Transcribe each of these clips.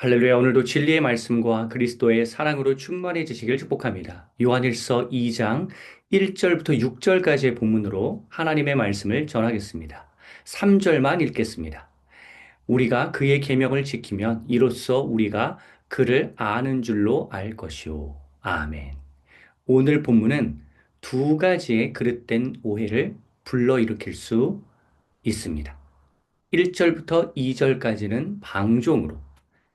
할렐루야. 오늘도 진리의 말씀과 그리스도의 사랑으로 충만해지시길 축복합니다. 요한일서 2장 1절부터 6절까지의 본문으로 하나님의 말씀을 전하겠습니다. 3절만 읽겠습니다. 우리가 그의 계명을 지키면 이로써 우리가 그를 아는 줄로 알 것이요. 아멘. 오늘 본문은 두 가지의 그릇된 오해를 불러일으킬 수 있습니다. 1절부터 2절까지는 방종으로,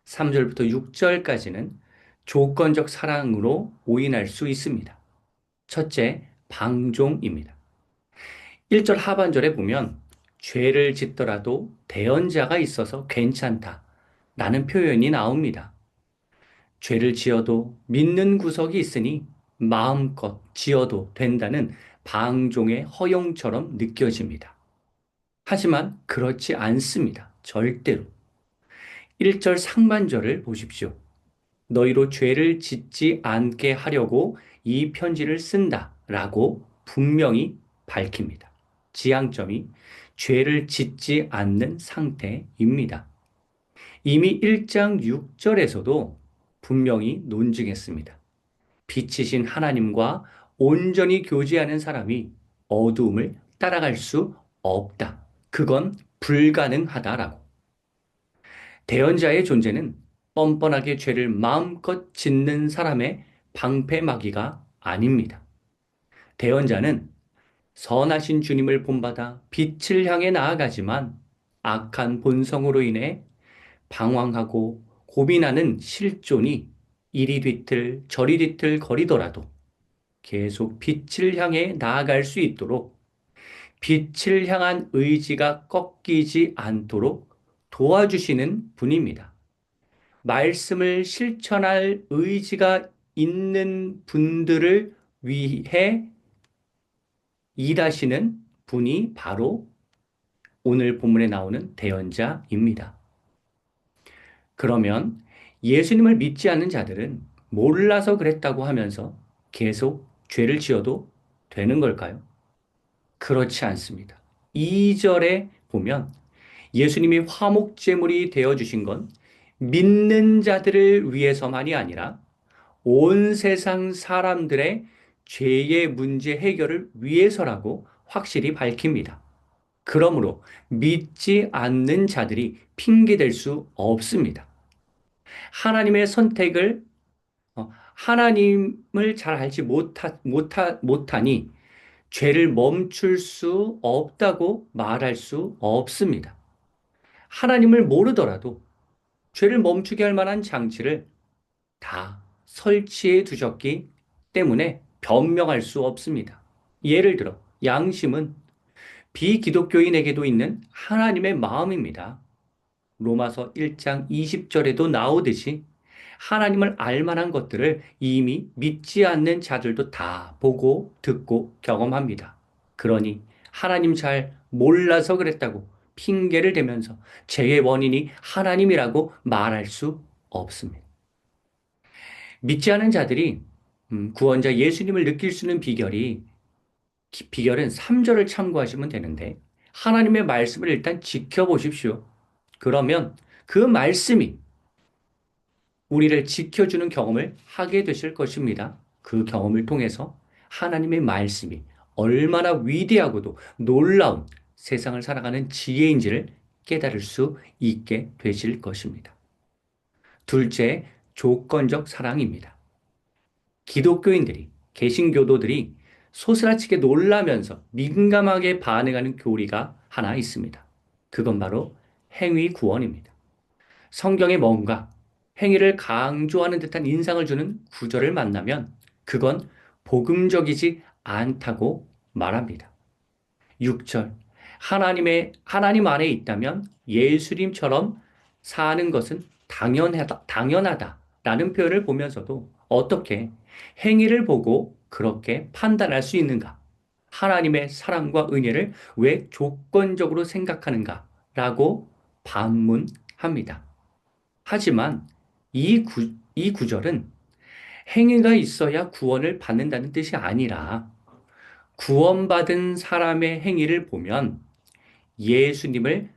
3절부터 6절까지는 조건적 사랑으로 오인할 수 있습니다. 첫째, 방종입니다. 1절 하반절에 보면 죄를 짓더라도 대언자가 있어서 괜찮다 라는 표현이 나옵니다. 죄를 지어도 믿는 구석이 있으니 마음껏 지어도 된다는 방종의 허용처럼 느껴집니다. 하지만 그렇지 않습니다. 절대로. 1절 상반절을 보십시오. 너희로 죄를 짓지 않게 하려고 이 편지를 쓴다 라고 분명히 밝힙니다. 지향점이 죄를 짓지 않는 상태입니다. 이미 1장 6절에서도 분명히 논증했습니다. 빛이신 하나님과 온전히 교제하는 사람이 어두움을 따라갈 수 없다. 그건 불가능하다라고. 대언자의 존재는 뻔뻔하게 죄를 마음껏 짓는 사람의 방패막이가 아닙니다. 대언자는 선하신 주님을 본받아 빛을 향해 나아가지만 악한 본성으로 인해 방황하고 고민하는 실존이 이리 뒤틀 저리 뒤틀 거리더라도 계속 빛을 향해 나아갈 수 있도록 빛을 향한 의지가 꺾이지 않도록 도와주시는 분입니다. 말씀을 실천할 의지가 있는 분들을 위해 일하시는 분이 바로 오늘 본문에 나오는 대언자입니다. 그러면 예수님을 믿지 않는 자들은 몰라서 그랬다고 하면서 계속 죄를 지어도 되는 걸까요? 그렇지 않습니다. 2절에 보면 예수님이 화목제물이 되어주신 건 믿는 자들을 위해서만이 아니라 온 세상 사람들의 죄의 문제 해결을 위해서라고 확실히 밝힙니다. 그러므로 믿지 않는 자들이 핑계댈 수 없습니다. 하나님의 선택을, 하나님을 잘 알지 못하니 죄를 멈출 수 없다고 말할 수 없습니다. 하나님을 모르더라도 죄를 멈추게 할 만한 장치를 다 설치해 두셨기 때문에 변명할 수 없습니다. 예를 들어, 양심은 비기독교인에게도 있는 하나님의 마음입니다. 로마서 1장 20절에도 나오듯이 하나님을 알 만한 것들을 이미 믿지 않는 자들도 다 보고 듣고 경험합니다. 그러니 하나님 잘 몰라서 그랬다고 핑계를 대면서 죄의 원인이 하나님이라고 말할 수 없습니다. 믿지 않은 자들이 구원자 예수님을 느낄 수 있는 비결은 3절을 참고하시면 되는데 하나님의 말씀을 일단 지켜보십시오. 그러면 그 말씀이 우리를 지켜주는 경험을 하게 되실 것입니다. 그 경험을 통해서 하나님의 말씀이 얼마나 위대하고도 놀라운 세상을 살아가는 지혜인지를 깨달을 수 있게 되실 것입니다. 둘째, 조건적 사랑입니다. 기독교인들이, 개신교도들이 소스라치게 놀라면서 민감하게 반응하는 교리가 하나 있습니다. 그건 바로 행위 구원입니다. 성경에 뭔가 행위를 강조하는 듯한 인상을 주는 구절을 만나면 그건 복음적이지 않다고 말합니다. 6절. 하나님 안에 있다면 예수님처럼 사는 것은 당연하다라는 표현을 보면서도 어떻게 행위를 보고 그렇게 판단할 수 있는가? 하나님의 사랑과 은혜를 왜 조건적으로 생각하는가? 라고 반문합니다. 하지만 이 구절은 행위가 있어야 구원을 받는다는 뜻이 아니라 구원받은 사람의 행위를 보면 예수님을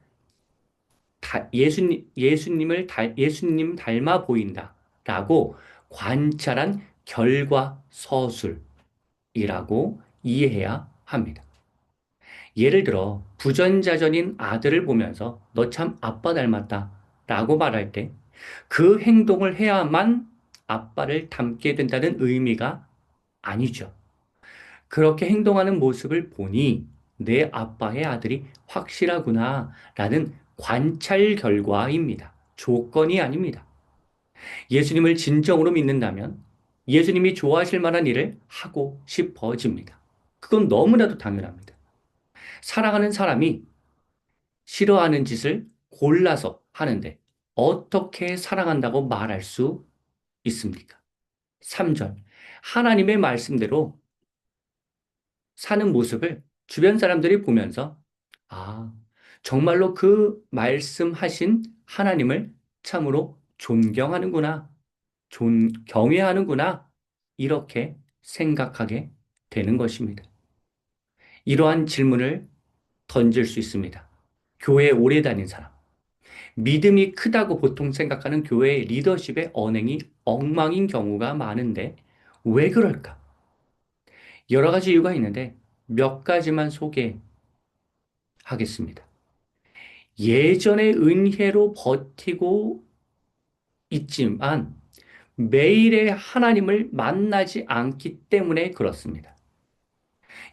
예수님 닮아 보인다라고 관찰한 결과서술이라고 이해해야 합니다. 예를 들어 부전자전인 아들을 보면서 너 참 아빠 닮았다 라고 말할 때 그 행동을 해야만 아빠를 닮게 된다는 의미가 아니죠. 그렇게 행동하는 모습을 보니 내 아빠의 아들이 확실하구나 라는 관찰 결과입니다. 조건이 아닙니다. 예수님을 진정으로 믿는다면 예수님이 좋아하실 만한 일을 하고 싶어집니다. 그건 너무나도 당연합니다. 사랑하는 사람이 싫어하는 짓을 골라서 하는데 어떻게 사랑한다고 말할 수 있습니까? 3절. 하나님의 말씀대로 사는 모습을 주변 사람들이 보면서 아, 정말로 그 말씀하신 하나님을 참으로 존경하는구나, 경외하는구나, 이렇게 생각하게 되는 것입니다. 이러한 질문을 던질 수 있습니다. 교회에 오래 다닌 사람. 믿음이 크다고 보통 생각하는 교회의 리더십의 언행이 엉망인 경우가 많은데 왜 그럴까? 여러 가지 이유가 있는데 몇 가지만 소개하겠습니다. 예전의 은혜로 버티고 있지만 매일의 하나님을 만나지 않기 때문에 그렇습니다.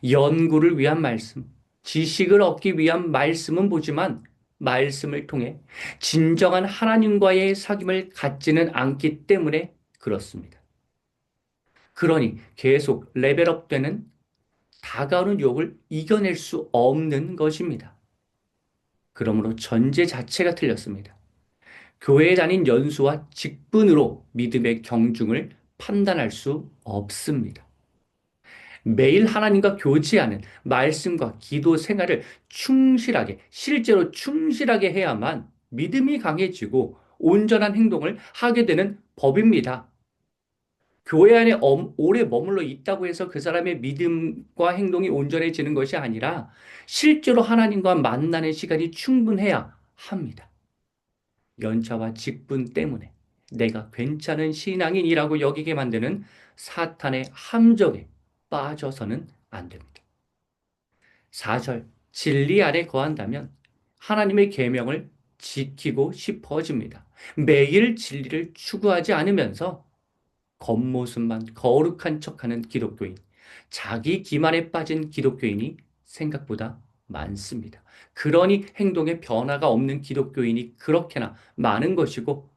연구를 위한 말씀, 지식을 얻기 위한 말씀은 보지만 말씀을 통해 진정한 하나님과의 사귐을 갖지는 않기 때문에 그렇습니다. 그러니 계속 레벨업 되는 다가오는 유혹을 이겨낼 수 없는 것입니다. 그러므로 전제 자체가 틀렸습니다. 교회에 다닌 연수와 직분으로 믿음의 경중을 판단할 수 없습니다. 매일 하나님과 교제하는 말씀과 기도 생활을 충실하게, 실제로 충실하게 해야만 믿음이 강해지고 온전한 행동을 하게 되는 법입니다. 교회 안에 오래 머물러 있다고 해서 그 사람의 믿음과 행동이 온전해지는 것이 아니라 실제로 하나님과 만나는 시간이 충분해야 합니다. 연차와 직분 때문에 내가 괜찮은 신앙인이라고 여기게 만드는 사탄의 함정에 빠져서는 안 됩니다. 4절, 진리 아래 거한다면 하나님의 계명을 지키고 싶어집니다. 매일 진리를 추구하지 않으면서 겉모습만 거룩한 척하는 기독교인, 자기 기만에 빠진 기독교인이 생각보다 많습니다. 그러니 행동에 변화가 없는 기독교인이 그렇게나 많은 것이고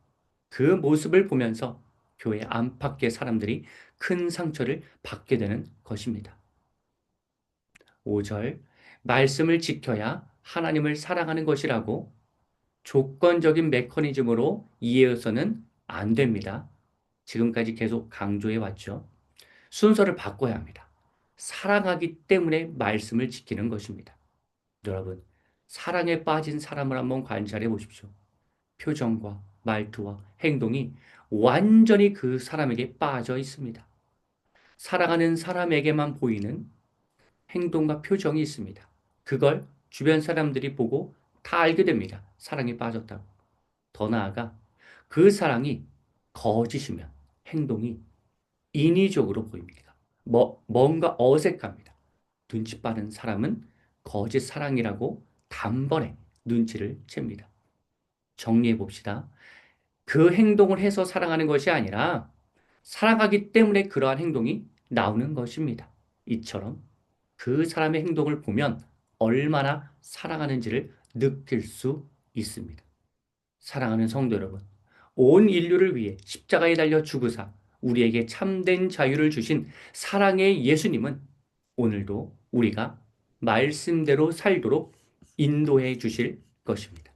그 모습을 보면서 교회 안팎의 사람들이 큰 상처를 받게 되는 것입니다. 5절, 말씀을 지켜야 하나님을 사랑하는 것이라고 조건적인 메커니즘으로 이해해서는 안 됩니다. 지금까지 계속 강조해 왔죠. 순서를 바꿔야 합니다. 사랑하기 때문에 말씀을 지키는 것입니다. 여러분, 사랑에 빠진 사람을 한번 관찰해 보십시오. 표정과 말투와 행동이 완전히 그 사람에게 빠져 있습니다. 사랑하는 사람에게만 보이는 행동과 표정이 있습니다. 그걸 주변 사람들이 보고 다 알게 됩니다. 사랑에 빠졌다고. 더 나아가 그 사랑이 거짓이면 행동이 인위적으로 보입니다. 뭔가 어색합니다. 눈치 빠른 사람은 거짓 사랑이라고 단번에 눈치를 챕니다. 정리해 봅시다. 그 행동을 해서 사랑하는 것이 아니라 사랑하기 때문에 그러한 행동이 나오는 것입니다. 이처럼 그 사람의 행동을 보면 얼마나 사랑하는지를 느낄 수 있습니다. 사랑하는 성도 여러분, 온 인류를 위해 십자가에 달려 죽으사 우리에게 참된 자유를 주신 사랑의 예수님은 오늘도 우리가 말씀대로 살도록 인도해 주실 것입니다.